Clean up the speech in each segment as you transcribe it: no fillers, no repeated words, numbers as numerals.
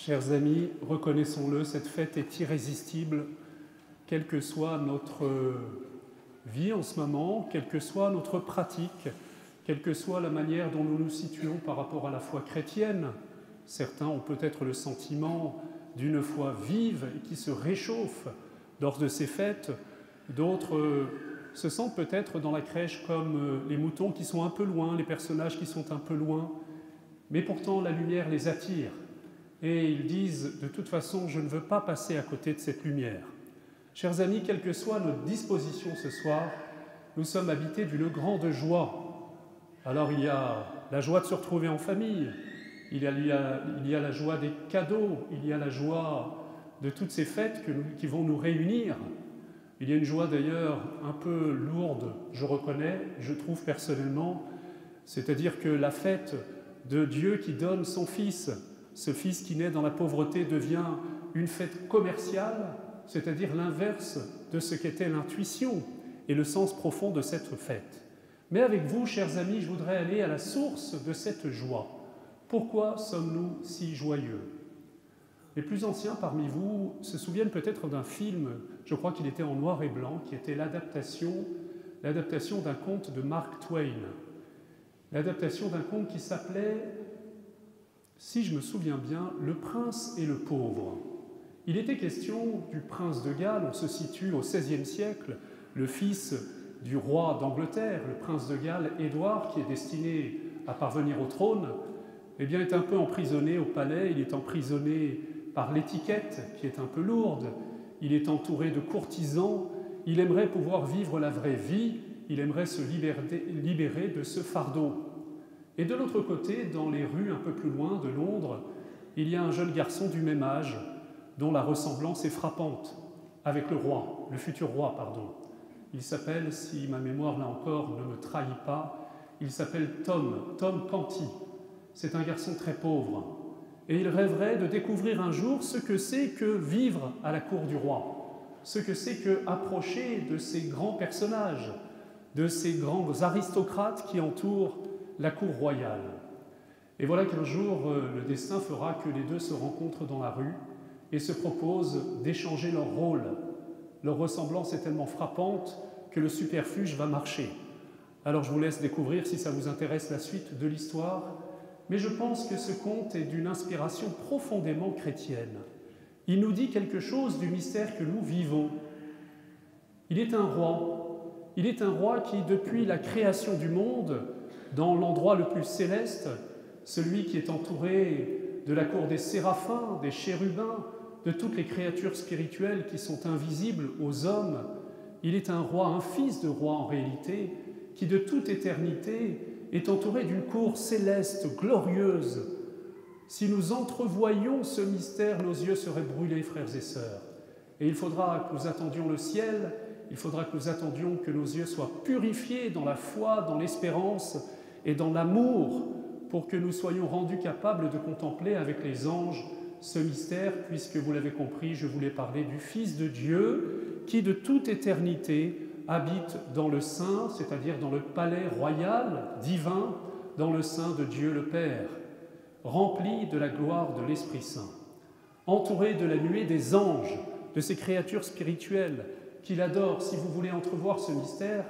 Chers amis, reconnaissons-le, cette fête est irrésistible, quelle que soit notre vie en ce moment, quelle que soit notre pratique, quelle que soit la manière dont nous nous situons par rapport à la foi chrétienne. Certains ont peut-être le sentiment d'une foi vive et qui se réchauffe lors de ces fêtes. D'autres se sentent peut-être dans la crèche comme les moutons qui sont un peu loin, les personnages qui sont un peu loin. Mais pourtant, la lumière les attire. Et ils disent, de toute façon, je ne veux pas passer à côté de cette lumière. Chers amis, quelle que soit notre disposition ce soir, nous sommes habités d'une grande joie. Alors il y a la joie de se retrouver en famille, il y a la joie des cadeaux, il y a la joie de toutes ces fêtes qui vont nous réunir. Il y a une joie d'ailleurs un peu lourde, je reconnais, je trouve personnellement, c'est-à-dire que la fête de Dieu qui donne son Fils, ce Fils qui naît dans la pauvreté devient une fête commerciale, c'est-à-dire l'inverse de ce qu'était l'intuition et le sens profond de cette fête. Mais avec vous, chers amis, je voudrais aller à la source de cette joie. Pourquoi sommes-nous si joyeux ? Les plus anciens parmi vous se souviennent peut-être d'un film, je crois qu'il était en noir et blanc, qui était l'adaptation d'un conte de Mark Twain. L'adaptation d'un conte qui s'appelait, si je me souviens bien, Le prince et le pauvre. Il était question du prince de Galles, on se situe au XVIe siècle, le fils du roi d'Angleterre, le prince de Galles, Édouard, qui est destiné à parvenir au trône, eh bien, est un peu emprisonné au palais, il est emprisonné par l'étiquette qui est un peu lourde, il est entouré de courtisans, il aimerait pouvoir vivre la vraie vie, il aimerait se libérer de ce fardeau. Et de l'autre côté, dans les rues un peu plus loin de Londres, il y a un jeune garçon du même âge, dont la ressemblance est frappante, avec le futur roi, pardon. Il s'appelle, si ma mémoire là encore ne me trahit pas, il s'appelle Tom Canty. C'est un garçon très pauvre. Et il rêverait de découvrir un jour ce que c'est que vivre à la cour du roi, ce que c'est que approcher de ces grands personnages, de ces grands aristocrates qui entourent la cour royale. Et voilà qu'un jour, le destin fera que les deux se rencontrent dans la rue et se proposent d'échanger leur rôle. Leur ressemblance est tellement frappante que le superfuge va marcher. Alors je vous laisse découvrir, si ça vous intéresse, la suite de l'histoire. Mais je pense que ce conte est d'une inspiration profondément chrétienne. Il nous dit quelque chose du mystère que nous vivons. Il est un roi qui, depuis la création du monde, dans l'endroit le plus céleste, celui qui est entouré de la cour des séraphins, des chérubins, de toutes les créatures spirituelles qui sont invisibles aux hommes, il est un roi, un fils de roi en réalité, qui de toute éternité est entouré d'une cour céleste, glorieuse. Si nous entrevoyions ce mystère, nos yeux seraient brûlés, frères et sœurs. Et il faudra que nous attendions le ciel, il faudra que nous attendions que nos yeux soient purifiés dans la foi, dans l'espérance et dans l'amour, pour que nous soyons rendus capables de contempler avec les anges ce mystère, puisque vous l'avez compris, je voulais parler du Fils de Dieu, qui de toute éternité habite dans le sein, c'est-à-dire dans le palais royal, divin, dans le sein de Dieu le Père, rempli de la gloire de l'Esprit Saint, entouré de la nuée des anges, de ces créatures spirituelles qu'il adore. Si vous voulez entrevoir ce mystère,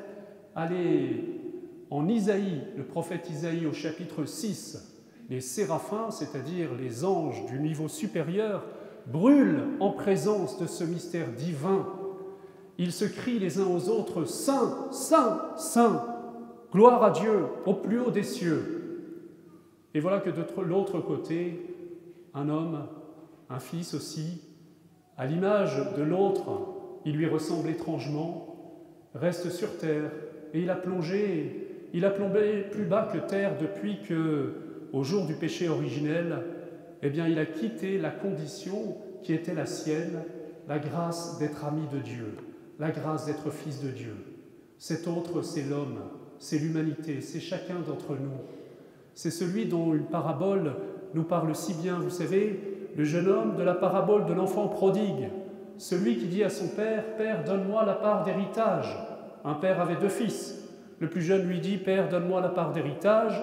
allez en Isaïe, le prophète Isaïe au chapitre 6, les séraphins, c'est-à-dire les anges du niveau supérieur, brûlent en présence de ce mystère divin. Ils se crient les uns aux autres « Saint, Saint, Saint ! Gloire à Dieu, au plus haut des cieux !» Et voilà que de l'autre côté, un homme, un fils aussi, à l'image de l'autre, il lui ressemble étrangement, reste sur terre et il a plombé plus bas que terre depuis que, au jour du péché originel, eh bien, il a quitté la condition qui était la sienne, la grâce d'être ami de Dieu, la grâce d'être fils de Dieu. Cet autre, c'est l'homme, c'est l'humanité, c'est chacun d'entre nous. C'est celui dont une parabole nous parle si bien. Vous savez, le jeune homme de la parabole de l'enfant prodigue, celui qui dit à son père « Père, donne-moi la part d'héritage ». Un père avait 2 fils. Le plus jeune lui dit « Père, donne-moi la part d'héritage »,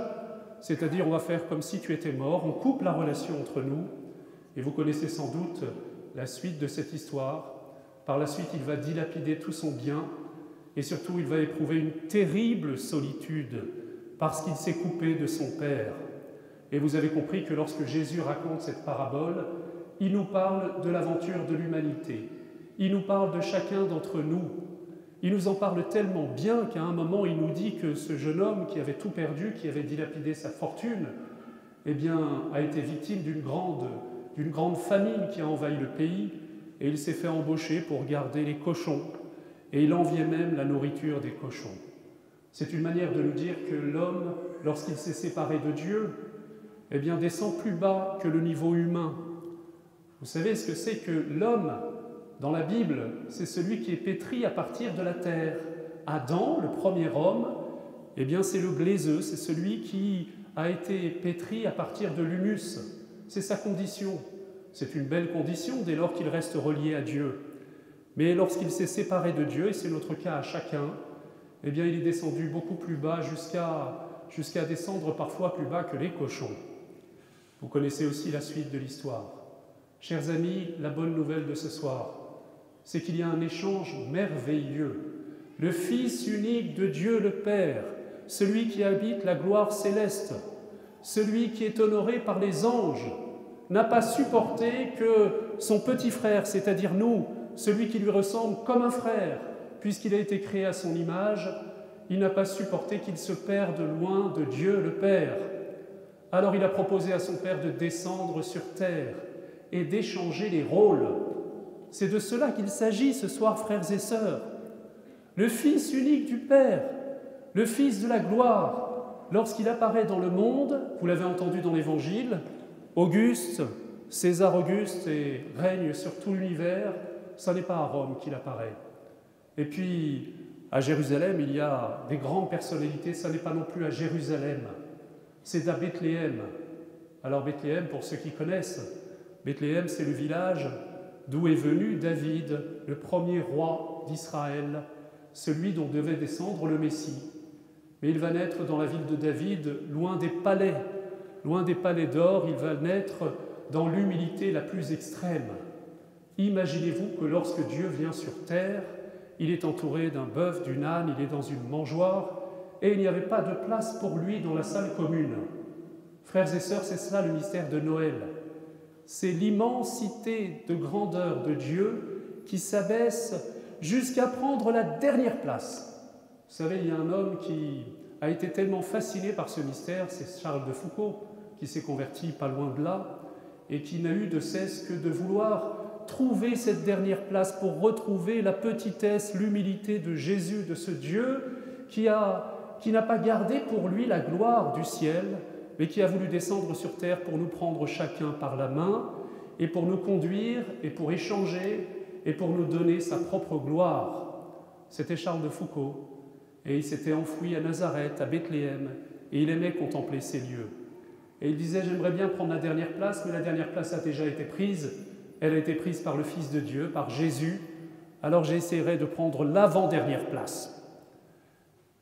c'est-à-dire on va faire comme si tu étais mort, on coupe la relation entre nous. Et vous connaissez sans doute la suite de cette histoire. Par la suite, il va dilapider tout son bien et surtout, il va éprouver une terrible solitude parce qu'il s'est coupé de son Père. Et vous avez compris que lorsque Jésus raconte cette parabole, il nous parle de l'aventure de l'humanité. Il nous parle de chacun d'entre nous. Il nous en parle tellement bien qu'à un moment, il nous dit que ce jeune homme qui avait tout perdu, qui avait dilapidé sa fortune, eh bien, a été victime d'une grande famine qui a envahi le pays, et il s'est fait embaucher pour garder les cochons, et il enviait même la nourriture des cochons. C'est une manière de nous dire que l'homme, lorsqu'il s'est séparé de Dieu, eh bien, descend plus bas que le niveau humain. Vous savez ce que c'est que l'homme, dans la Bible, c'est celui qui est pétri à partir de la terre. Adam, le premier homme, eh bien, c'est le glaiseux, c'est celui qui a été pétri à partir de l'humus. C'est sa condition. C'est une belle condition dès lors qu'il reste relié à Dieu. Mais lorsqu'il s'est séparé de Dieu, et c'est notre cas à chacun, eh bien, il est descendu beaucoup plus bas jusqu'à descendre parfois plus bas que les cochons. Vous connaissez aussi la suite de l'histoire. Chers amis, la bonne nouvelle de ce soir, c'est qu'il y a un échange merveilleux. Le Fils unique de Dieu le Père, celui qui habite la gloire céleste, celui qui est honoré par les anges, n'a pas supporté que son petit frère, c'est-à-dire nous, celui qui lui ressemble comme un frère, puisqu'il a été créé à son image, il n'a pas supporté qu'il se perde loin de Dieu le Père. Alors il a proposé à son Père de descendre sur terre et d'échanger les rôles. C'est de cela qu'il s'agit ce soir, frères et sœurs. Le Fils unique du Père, le Fils de la gloire, lorsqu'il apparaît dans le monde, vous l'avez entendu dans l'Évangile, Auguste, César Auguste et règne sur tout l'univers, ce n'est pas à Rome qu'il apparaît. Et puis, à Jérusalem, il y a des grandes personnalités, ce n'est pas non plus à Jérusalem, c'est à Bethléem. Alors Bethléem, pour ceux qui connaissent, Bethléem, c'est le village d'où est venu David, le premier roi d'Israël, celui dont devait descendre le Messie. Mais il va naître dans la ville de David, loin des palais d'or, il va naître dans l'humilité la plus extrême. Imaginez-vous que lorsque Dieu vient sur terre, il est entouré d'un bœuf, d'une âne, il est dans une mangeoire, et il n'y avait pas de place pour lui dans la salle commune. Frères et sœurs, c'est ça le mystère de Noël. C'est l'immensité de grandeur de Dieu qui s'abaisse jusqu'à prendre la dernière place. Vous savez, il y a un homme qui a été tellement fasciné par ce mystère, c'est Charles de Foucault, qui s'est converti pas loin de là, et qui n'a eu de cesse que de vouloir trouver cette dernière place pour retrouver la petitesse, l'humilité de Jésus, de ce Dieu qui n'a pas gardé pour lui la gloire du ciel, mais qui a voulu descendre sur terre pour nous prendre chacun par la main et pour nous conduire et pour échanger et pour nous donner sa propre gloire. C'était Charles de Foucault et il s'était enfoui à Nazareth, à Bethléem, et il aimait contempler ces lieux. Et il disait « J'aimerais bien prendre la dernière place, mais la dernière place a déjà été prise. Elle a été prise par le Fils de Dieu, par Jésus. Alors j'essaierai de prendre l'avant-dernière place. »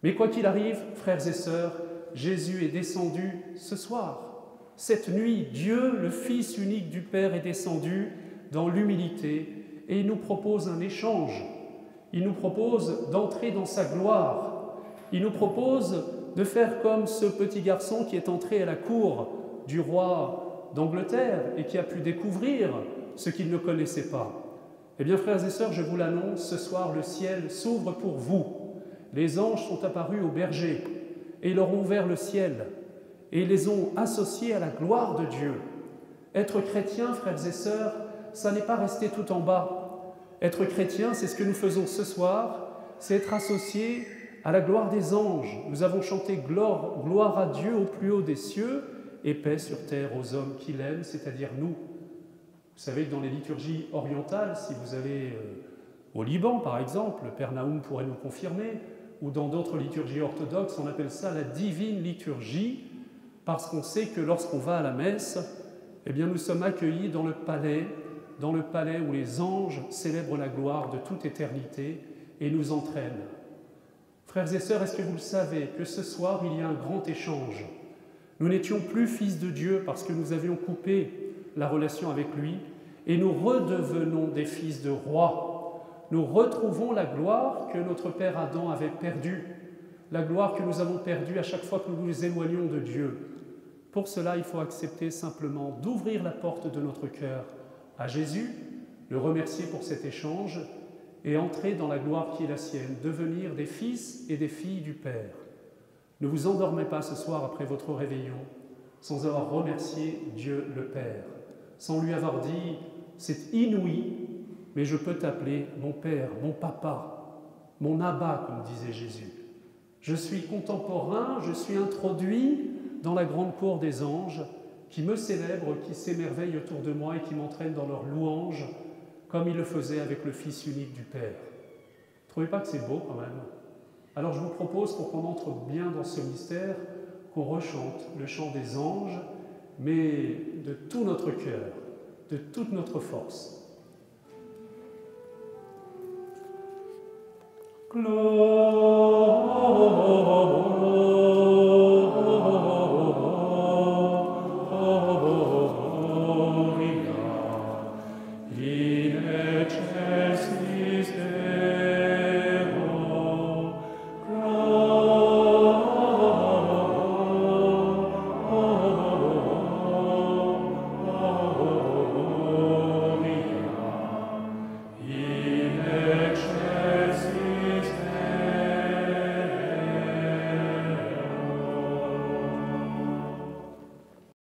Mais quoi qu'il arrive, frères et sœurs, Jésus est descendu ce soir. Cette nuit, Dieu, le Fils unique du Père, est descendu dans l'humilité et il nous propose un échange. Il nous propose d'entrer dans sa gloire. Il nous propose de faire comme ce petit garçon qui est entré à la cour du roi d'Angleterre et qui a pu découvrir ce qu'il ne connaissait pas. Eh bien, frères et sœurs, je vous l'annonce, ce soir, le ciel s'ouvre pour vous. Les anges sont apparus aux bergers et ils leur ont ouvert le ciel et ils les ont associés à la gloire de Dieu. Être chrétien, frères et sœurs, ça n'est pas rester tout en bas. Être chrétien, c'est ce que nous faisons ce soir, c'est être associé à la gloire des anges. Nous avons chanté gloire à Dieu au plus haut des cieux et paix sur terre aux hommes qu'il aime, c'est-à-dire nous. Vous savez que dans les liturgies orientales, si vous allez au Liban par exemple, le Père Naoum pourrait nous confirmer, ou dans d'autres liturgies orthodoxes, on appelle ça la divine liturgie, parce qu'on sait que lorsqu'on va à la messe, eh bien nous sommes accueillis dans le palais où les anges célèbrent la gloire de toute éternité et nous entraînent. Frères et sœurs, est-ce que vous le savez, que ce soir, il y a un grand échange? Nous n'étions plus fils de Dieu parce que nous avions coupé la relation avec lui et nous redevenons des fils de rois. Nous retrouvons la gloire que notre père Adam avait perdue, la gloire que nous avons perdue à chaque fois que nous nous éloignons de Dieu. Pour cela, il faut accepter simplement d'ouvrir la porte de notre cœur à Jésus, le remercier pour cet échange et entrer dans la gloire qui est la sienne, devenir des fils et des filles du Père. Ne vous endormez pas ce soir après votre réveillon sans avoir remercié Dieu le Père, sans lui avoir dit « c'est inouï, mais je peux t'appeler mon Père, mon Papa, mon Abba », comme disait Jésus. Je suis contemporain, je suis introduit dans la grande cour des anges qui me célèbrent, qui s'émerveillent autour de moi et qui m'entraînent dans leur louange, comme il le faisait avec le Fils unique du Père. Vous ne trouvez pas que c'est beau quand même? Alors je vous propose, pour qu'on entre bien dans ce mystère, qu'on rechante le chant des anges, mais de tout notre cœur, de toute notre force. Gloria